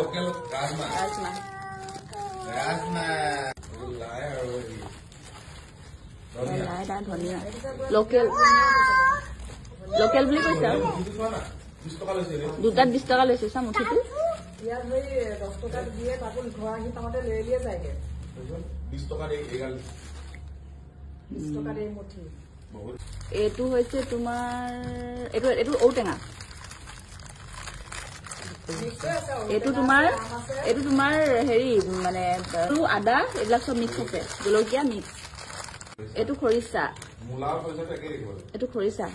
local rajma. Rajma. Rajma. ধনিয়া local local বুলি কৈছে আৰু দুটাত 20 টকা লৈছে চা মুঠিটো ইয়াত হৈ 10 টকা দিয়ে তাকো ঘৰ আহি পাওঁতে লৈ লিয়ে যায়গে 20 টকা দেই এগাল 20 টকা দেই মুঠি বহুত এইটো হৈছে তোমাৰ এইটো ঔটেঙা এইটো তোমাৰ হেৰি মানে আদা এইবিলাক সব মিক্স আছে জলকীয়া মিক্স এইটো খৰিচা মুলাৰ পইচা একে দেখিব এইটো খৰিচা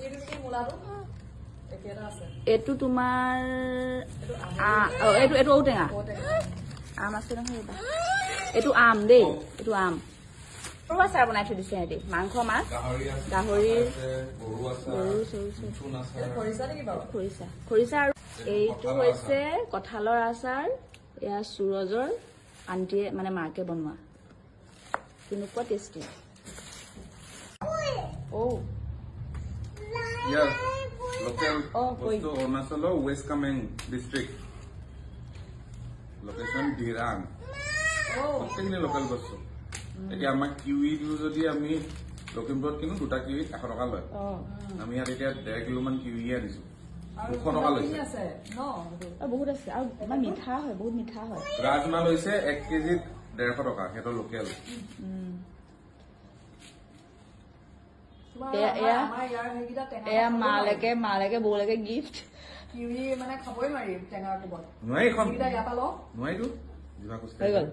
এইটো কি মুলাটো একেটা আছে এইটো তোমাৰ এইটো ঔটেঙা আম আছে নহয় এইটো আম দেই এইটো আম সৰু আচাৰ বনাই থৈ দিছে সিহঁতি মাংস মাছ গাহৰি খৰিচা আৰু এইটো হৈছে কঁঠালৰ আচাৰ এয়া সুৰজৰ আন্টিয়ে মানে মাকে বনোৱা কেনেকুৱা tasty local Arunachal West Kameng district location Dhirang প্ৰত্যেকখিনি লোকাল বস্তু এতিয়া আমাক কিউই দিও যদি আমি লখিমপুৰত কিনো দুটা কিউই 100 টকা লয় আমি ইয়াত এতিয়া 1.5 কিলো মান কিউই আনিছো 200 টকা লৈছে বহুত আছে আৰু ইমান মিঠা হয় বহুত মিঠা হয় ৰাজমা লৈছে 1 কেজি 150 টকা হেটো লোকেল এয়া মালেকে বৌলেকে গিফ্ট কিউই মানে খাবই নোৱাৰি টেঙাৰ কোবত নোৱাৰি এখন ইয়াৰ পৰা লওঁ নোৱাৰিটো জিভা কুস্তা হৈ গ'ল